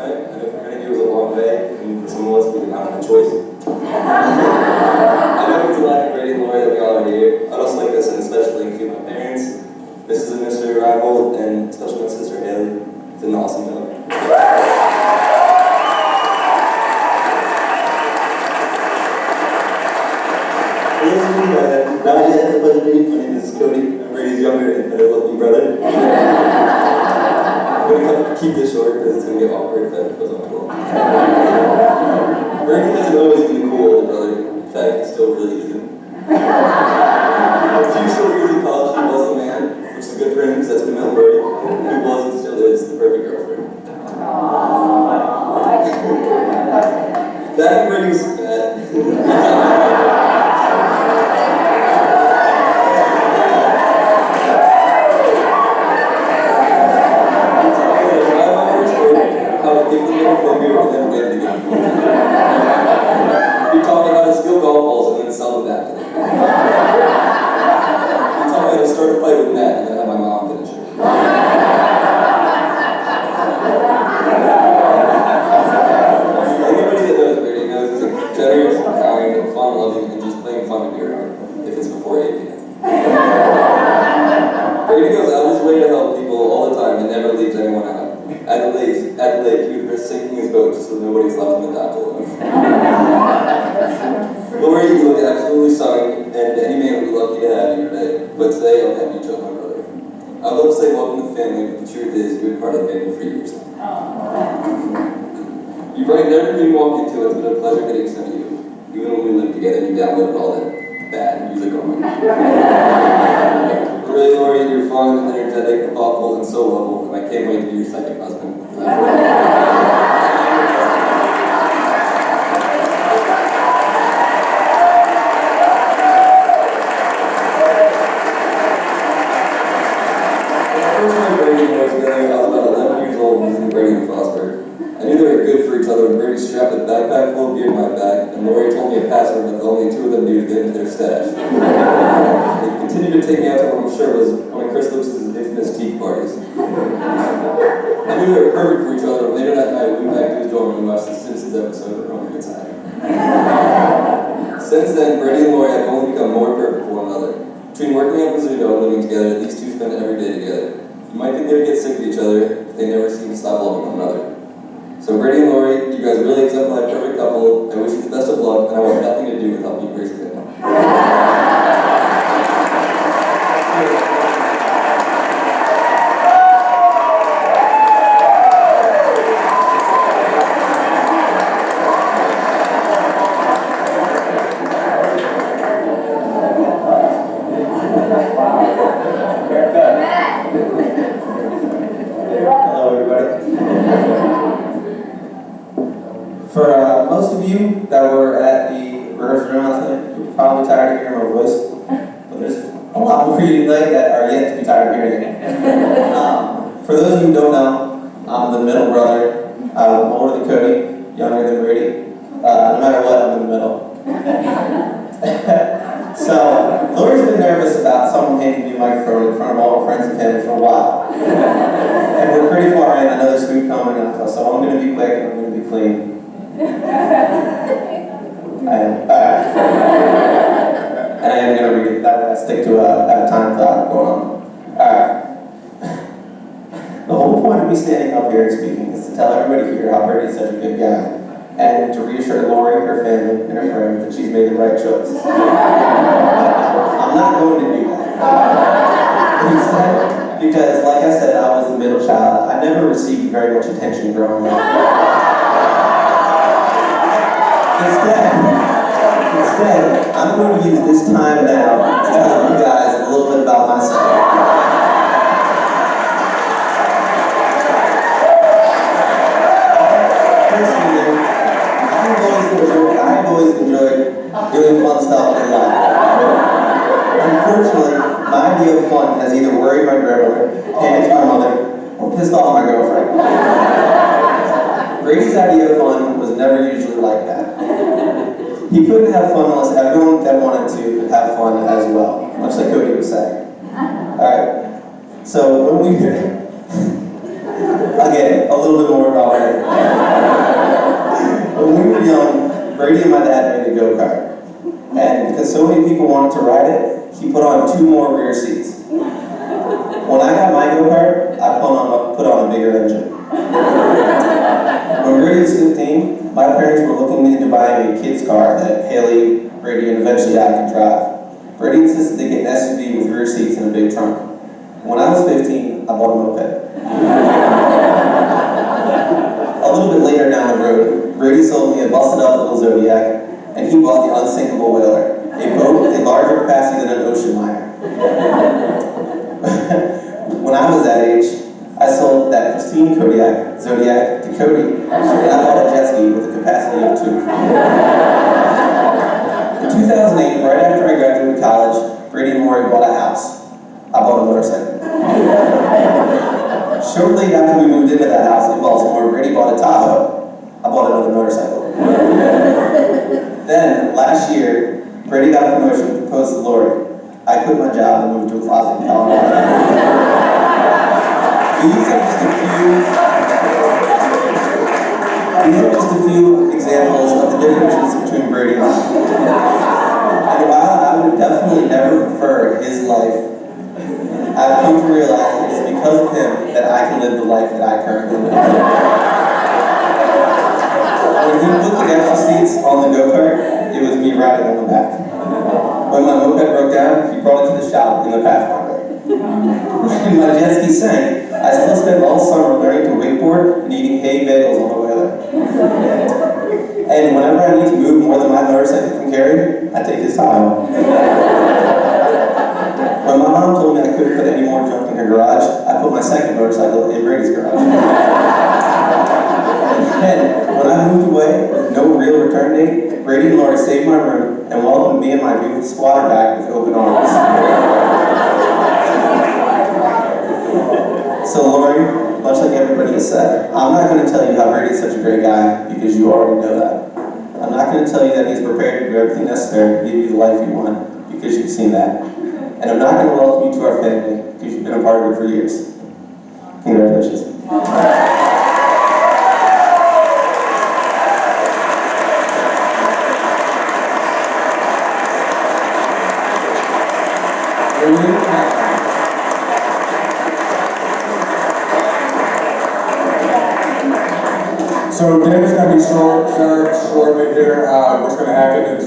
tonight. I know for many of you it was a long day, and for some of us we did not have a choice. I know it's a lot of Brady and Lori that we all are here. I'd also like to send a special thank you to my parents, Mrs. and Mr. Rival, and especially my sister Haley. It's an awesome job. For those of you that have not yet had the pleasure of meeting, my name is Cody. I'm Brady's younger and better looking brother. I'm going to keep this short because it's going to get awkward if that goes on too long. Brady hasn't always been the cool older brother. In fact, he still really isn't. A few short years in college, he was the man, which is good for him because that's what Matt Brady, who was and still is the perfect girlfriend. That and Brady was bad. He taught me how to steal golf balls and then sell them back to them. He taught me how to start a fight with Matt and then have my mom finish it. Anybody that knows Brady knows he's a generous, kind, fun-loving, and just plain fun to be around if it's before 8 p.m. Brady goes out of his way to help people all the time and never leaves anyone out. At the lake, he would risk sinking his boat just so nobody's left in the dock alone. Lori, you look absolutely stunning, and any man would be lucky to have you today. But today, I'll have you chose my brother. I'd love to say welcome to the family, but the truth is, you've been part of the family for years now. You've probably never been walked into it. It's been a pleasure getting to know you. Even when we lived together, you downloaded all that bad music on me. Really, Lori, you're fun, energetic, thoughtful, and so lovable, and I can't wait to be your second husband. Strapped a backpack full of beer in my back, and Lori told me a password that only two of them knew to get into their stash. They continued to take me out to what I'm sure was one of Chris Lucas's infamous teak parties. I knew they were perfect for each other, and later that night we went back to his dorm and watched the Simpsons episode of Romeo Gets High. Since then, Brady and Lori have only become more perfect for one another. Between working at Mizuno and living together, these two spend every day together. You might think they would get sick of each other, but they never seem to stop loving one another. So Brady and Lori, you guys really exemplify a perfect couple. I wish you the best of luck, and I want nothing to do with helping you raise your family. Hello, everybody. For most of you that were at the rehearsal room last night, you're probably tired of hearing my voice, but there's a lot more of you tonight that are yet to be tired of hearing it. For those of you who don't know, I'm the middle brother. I'm older than Cody, younger than Brady. No matter what, I'm in the middle. So, Lori's been nervous about someone handing me a microphone in front of all her friends and family for a while. And we're pretty far in. I know there's food coming up, so I'm going to be quick and I'm going to be clean. And I am going to read it. That way I stick to a time clock going on. Alright. The whole point of me standing up here and speaking is to tell everybody here how Brady's such a good guy, and to reassure Lori, her family, and her friends that she's made the right choice. I'm not going to do that. Instead, because like I said, I was the middle child. I never received very much attention growing up. Instead, I'm going to use this time now to tell you guys a little bit about myself. Personally, I've always enjoyed doing fun stuff in life. Unfortunately, my idea of fun has either worried my grandmother, panicked my mother, or pissed off my girlfriend. Brady's idea of fun was never usually like that. He couldn't have fun unless everyone that wanted to have fun as well, much like Cody was saying. Alright, so when we again, a little bit more about it. many people wanted to ride it, he put on 2 more rear seats. When I got my go-kart, I put on a bigger engine. When Brady was 15, my parents were looking into buying a kid's car that Haley, Brady, and eventually I could drive. Brady insisted they get an SUV with rear seats and a big trunk. When I was 15, I bought a moped. A little bit later down the road, Brady sold me a busted up little Zodiac, and he bought the unsinkable Whaler, a boat with a larger capacity than an ocean liner. When I was that age, I sold that pristine Zodiac to Cody, and I bought a jet ski with a capacity of 2. In 2008, right after I graduated college, Brady and Lori bought a house. I bought a motorcycle. Shortly after we moved into that house in Baltimore, Brady bought a Tahoe. I bought another motorcycle. Then, last year, Brady got a promotion and proposed to Lori. I quit my job and moved to a closet in Colorado. These are just a few examples of the differences between Brady and I. And while I would definitely never prefer his life, I've come to realize it is because of him that I can live the life that I currently live. When he put the gas seats on the go-kart, it was me riding on the back. When my moped broke down, he brought it to the shop in the Pathfinder. When my jet ski sank, I still spent all summer learning to wakeboard and eating hay bagels on the Whaler. And whenever I need to move more than my motorcycle can carry, I take his Tahoe. When my mom told me I couldn't put any more junk in her garage, I put my second motorcycle in Brady's garage. And when I moved away with no real return date, Brady and Lori saved my room and welcomed me and my beautiful squatter back with open arms. So Lori, much like everybody has said, I'm not going to tell you how Brady is such a great guy because you already know that. I'm not going to tell you that he's prepared to do everything necessary to give you the life you want because you've seen that. And I'm not going to welcome you to our family because you've been a part of it for years. Congratulations. So dinner's going to be shortly here. What's going to happen is